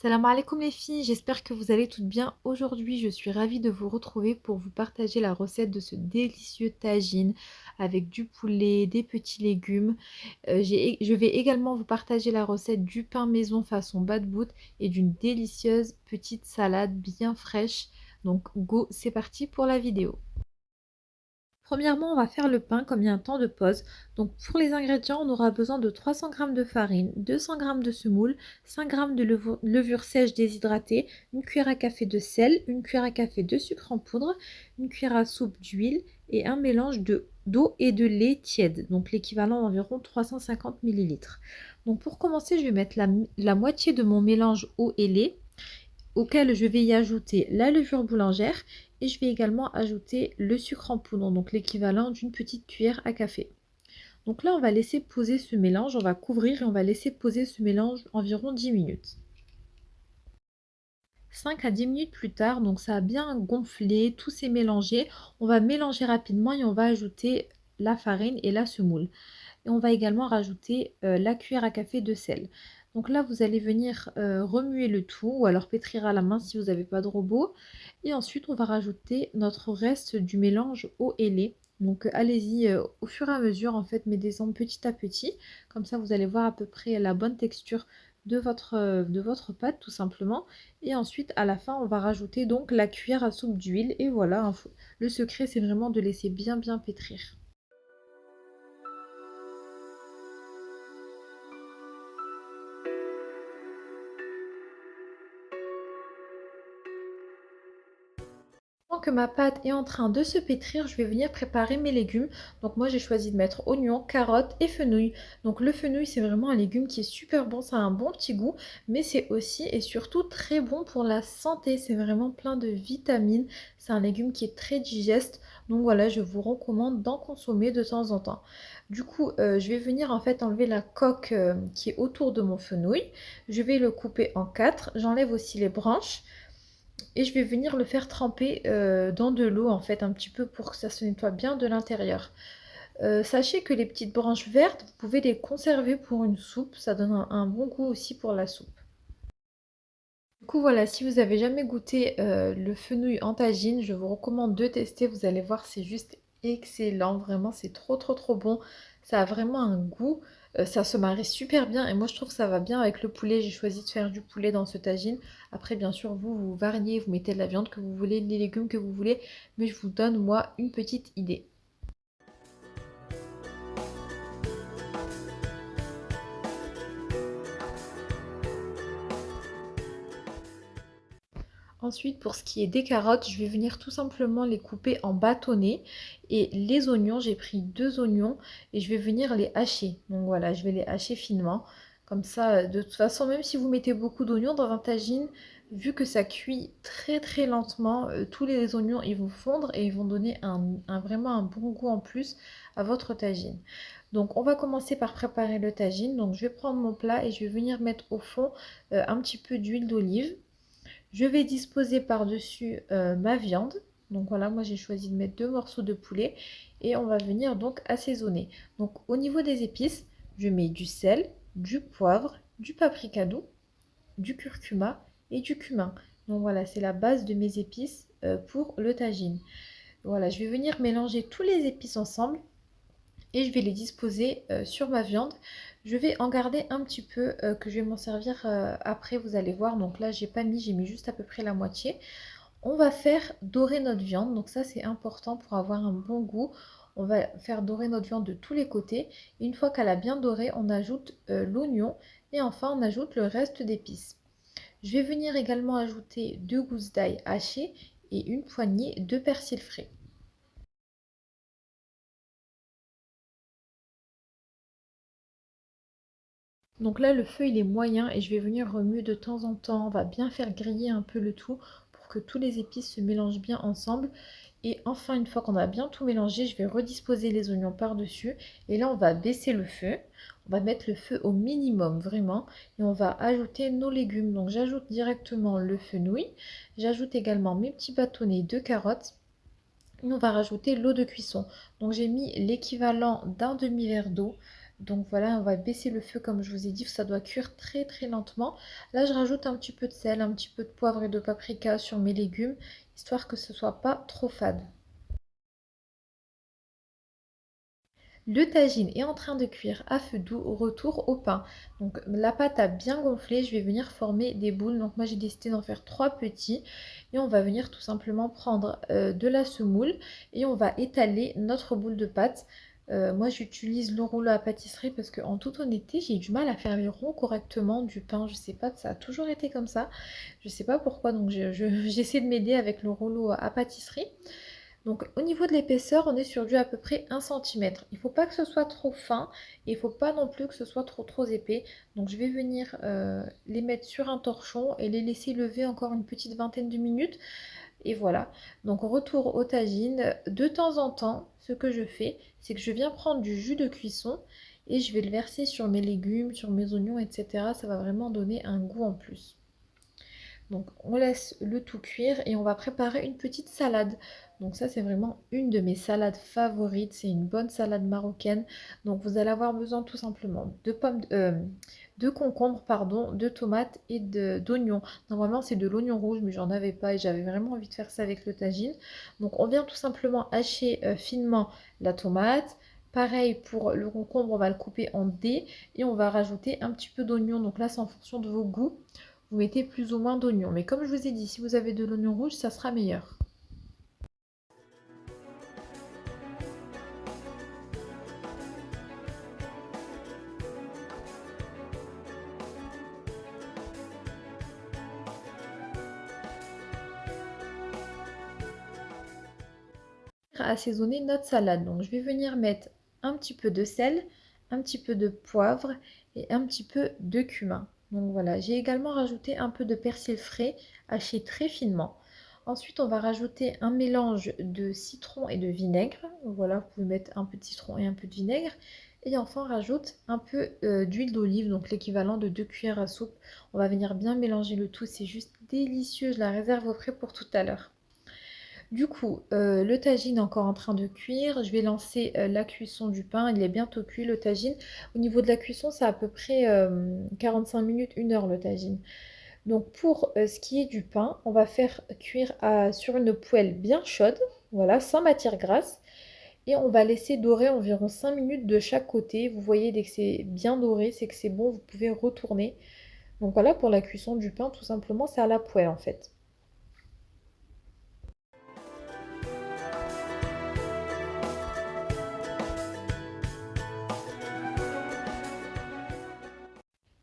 Salam alaikum les filles, j'espère que vous allez toutes bien. Aujourd'hui, je suis ravie de vous retrouver pour vous partager la recette de ce délicieux tagine avec du poulet, des petits légumes. Je vais également vous partager la recette du pain maison façon bad boot et d'une délicieuse petite salade bien fraîche. Donc go, c'est parti pour la vidéo. Premièrement, on va faire le pain comme il y a un temps de pause. Donc pour les ingrédients, on aura besoin de 300 g de farine, 200 g de semoule, 5 g de levure sèche déshydratée, une cuillère à café de sel, une cuillère à café de sucre en poudre, une cuillère à soupe d'huile et un mélange d'eau et de lait tiède, donc l'équivalent d'environ 350 ml. Donc pour commencer, je vais mettre la moitié de mon mélange eau et lait auquel je vais y ajouter la levure boulangère et je vais également ajouter le sucre en poudre, donc l'équivalent d'une petite cuillère à café. Donc là, on va laisser poser ce mélange, on va couvrir et on va laisser poser ce mélange environ 10 minutes. 5 à 10 minutes plus tard, donc ça a bien gonflé, tout s'est mélangé. On va mélanger rapidement et on va ajouter la farine et la semoule. Et on va également rajouter la cuillère à café de sel. Donc là, vous allez venir remuer le tout ou alors pétrir à la main si vous n'avez pas de robot. Et ensuite, on va rajouter notre reste du mélange eau et lait. Donc allez-y au fur et à mesure, en fait, mettez-en petit à petit. Comme ça, vous allez voir à peu près la bonne texture de votre pâte, tout simplement. Et ensuite, à la fin, on va rajouter donc la cuillère à soupe d'huile. Et voilà, le secret, c'est vraiment de laisser bien pétrir. Pendant que ma pâte est en train de se pétrir, je vais venir préparer mes légumes. Donc moi j'ai choisi de mettre oignons, carottes et fenouil. Donc le fenouil c'est vraiment un légume qui est super bon, ça a un bon petit goût, mais c'est aussi et surtout très bon pour la santé. C'est vraiment plein de vitamines. C'est un légume qui est très digeste. Donc voilà, je vous recommande d'en consommer de temps en temps. Du coup, je vais venir en fait enlever la coque qui est autour de mon fenouil. Je vais le couper en quatre. J'enlève aussi les branches. Et je vais venir le faire tremper dans de l'eau en fait un petit peu pour que ça se nettoie bien de l'intérieur. Sachez que les petites branches vertes, vous pouvez les conserver pour une soupe, ça donne un bon goût aussi pour la soupe. Du coup voilà, si vous avez jamais goûté le fenouil en tagine, je vous recommande de tester, vous allez voir c'est juste excellent, vraiment c'est trop bon, ça a vraiment un goût, ça se marie super bien et moi je trouve que ça va bien avec le poulet, j'ai choisi de faire du poulet dans ce tagine. Après bien sûr vous variez, vous mettez de la viande que vous voulez, les légumes que vous voulez, mais je vous donne moi une petite idée. Ensuite, pour ce qui est des carottes, je vais venir tout simplement les couper en bâtonnets. Et les oignons, j'ai pris 2 oignons et je vais venir les hacher. Donc voilà, je vais les hacher finement. Comme ça, de toute façon, même si vous mettez beaucoup d'oignons dans un tagine, vu que ça cuit très lentement, tous les oignons ils vont fondre et ils vont donner vraiment un bon goût en plus à votre tagine. Donc on va commencer par préparer le tagine. Donc je vais prendre mon plat et je vais venir mettre au fond un petit peu d'huile d'olive. Je vais disposer par-dessus ma viande. Donc voilà, moi j'ai choisi de mettre 2 morceaux de poulet et on va venir donc assaisonner. Donc au niveau des épices, je mets du sel, du poivre, du paprika doux, du curcuma et du cumin. Donc voilà, c'est la base de mes épices pour le tagine. Voilà, je vais venir mélanger tous les épices ensemble et je vais les disposer sur ma viande. Je vais en garder un petit peu que je vais m'en servir après, vous allez voir. Donc là, j'ai pas mis, j'ai mis juste à peu près la moitié. On va faire dorer notre viande, donc ça c'est important pour avoir un bon goût. On va faire dorer notre viande de tous les côtés. Et une fois qu'elle a bien doré, on ajoute l'oignon et enfin on ajoute le reste d'épices. Je vais venir également ajouter 2 gousses d'ail hachées et une poignée de persil frais. Donc là, le feu il est moyen et je vais venir remuer de temps en temps. On va bien faire griller un peu le tout pour que tous les épices se mélangent bien ensemble. Et enfin, une fois qu'on a bien tout mélangé, je vais redisposer les oignons par-dessus. Et là, on va baisser le feu. On va mettre le feu au minimum, vraiment. Et on va ajouter nos légumes. Donc j'ajoute directement le fenouil. J'ajoute également mes petits bâtonnets de carottes. Et on va rajouter l'eau de cuisson. Donc j'ai mis l'équivalent d'un demi-verre d'eau. Donc voilà, on va baisser le feu comme je vous ai dit, ça doit cuire très très lentement. Là, je rajoute un petit peu de sel, un petit peu de poivre et de paprika sur mes légumes, histoire que ce soit pas trop fade. Le tagine est en train de cuire à feu doux. Au retour au pain. Donc la pâte a bien gonflé, je vais venir former des boules. Donc moi j'ai décidé d'en faire 3 petits. Et on va venir tout simplement prendre de la semoule et on va étaler notre boule de pâte. Moi j'utilise le rouleau à pâtisserie parce qu'en toute honnêteté j'ai du mal à faire les ronds correctement du pain. Je sais pas, ça a toujours été comme ça. Je sais pas pourquoi, donc j'essaie de m'aider avec le rouleau à pâtisserie. Donc au niveau de l'épaisseur, on est sur du à peu près 1 cm. Il ne faut pas que ce soit trop fin et il ne faut pas non plus que ce soit trop épais. Donc je vais venir les mettre sur un torchon et les laisser lever encore une petite vingtaine de minutes. Et voilà. Donc retour au tagine. De temps en temps, ce que je fais, c'est que je viens prendre du jus de cuisson et je vais le verser sur mes légumes, sur mes oignons, etc. Ça va vraiment donner un goût en plus. Donc on laisse le tout cuire et on va préparer une petite salade. Donc ça c'est vraiment une de mes salades favorites. C'est une bonne salade marocaine. Donc vous allez avoir besoin tout simplement de concombres, pardon, de tomates et d'oignons. Normalement c'est de l'oignon rouge mais j'en avais pas et j'avais vraiment envie de faire ça avec le tagine. Donc on vient tout simplement hacher finement la tomate. Pareil pour le concombre, on va le couper en dés et on va rajouter un petit peu d'oignon. Donc là c'est en fonction de vos goûts. Vous mettez plus ou moins d'oignons. Mais comme je vous ai dit, si vous avez de l'oignon rouge, ça sera meilleur. Assaisonner notre salade. Donc je vais venir mettre un petit peu de sel, un petit peu de poivre et un petit peu de cumin. Donc voilà, j'ai également rajouté un peu de persil frais haché très finement. Ensuite, on va rajouter un mélange de citron et de vinaigre. Voilà, vous pouvez mettre un peu de citron et un peu de vinaigre. Et enfin, on rajoute un peu d'huile d'olive, donc l'équivalent de 2 cuillères à soupe. On va venir bien mélanger le tout, c'est juste délicieux. Je la réserve au frais pour tout à l'heure. Du coup, le tagine est encore en train de cuire. Je vais lancer la cuisson du pain. Il est bientôt cuit le tagine. Au niveau de la cuisson, c'est à peu près 45 minutes, 1 heure le tagine. Donc pour ce qui est du pain, on va faire cuire sur une poêle bien chaude, voilà, sans matière grasse. Et on va laisser dorer environ 5 minutes de chaque côté. Vous voyez, dès que c'est bien doré, c'est que c'est bon, vous pouvez retourner. Donc voilà pour la cuisson du pain, tout simplement, c'est à la poêle en fait.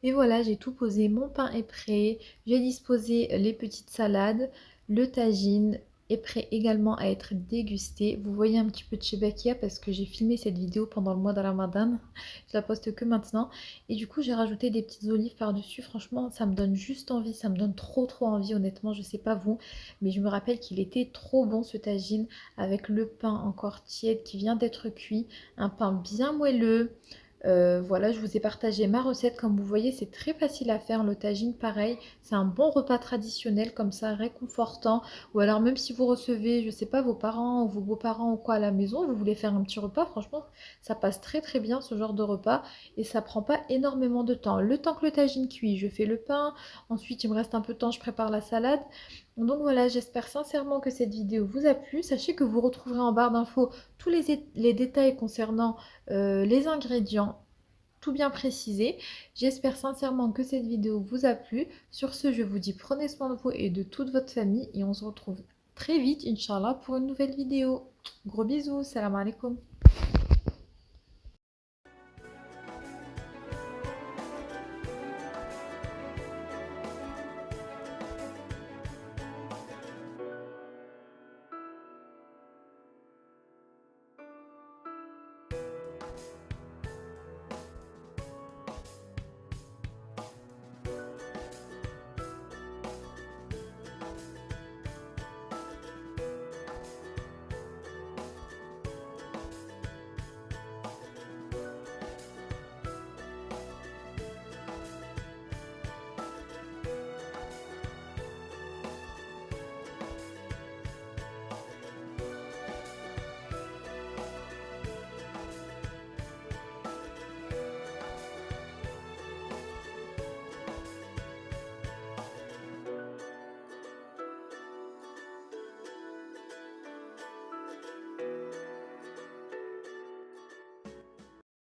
Et voilà, j'ai tout posé, mon pain est prêt, j'ai disposé les petites salades, le tagine est prêt également à être dégusté. Vous voyez un petit peu de Shebakia parce que j'ai filmé cette vidéo pendant le mois de Ramadan, je la poste que maintenant. Et du coup j'ai rajouté des petites olives par-dessus, franchement ça me donne juste envie, ça me donne trop envie honnêtement, je sais pas vous, mais je me rappelle qu'il était trop bon ce tagine avec le pain encore tiède qui vient d'être cuit, un pain bien moelleux. Voilà, je vous ai partagé ma recette. Comme vous voyez, c'est très facile à faire. Le tagine, pareil, c'est un bon repas traditionnel comme ça, réconfortant. Ou alors même si vous recevez, je sais pas, vos parents ou vos beaux-parents ou quoi à la maison, vous voulez faire un petit repas, franchement, ça passe très bien ce genre de repas et ça prend pas énormément de temps. Le temps que le tagine cuit, je fais le pain. Ensuite, il me reste un peu de temps, je prépare la salade. Donc voilà, j'espère sincèrement que cette vidéo vous a plu. Sachez que vous retrouverez en barre d'infos tous les détails concernant les ingrédients, tout bien précisé. J'espère sincèrement que cette vidéo vous a plu. Sur ce, je vous dis prenez soin de vous et de toute votre famille et on se retrouve très vite, Inch'Allah, pour une nouvelle vidéo. Gros bisous, salam alaikum.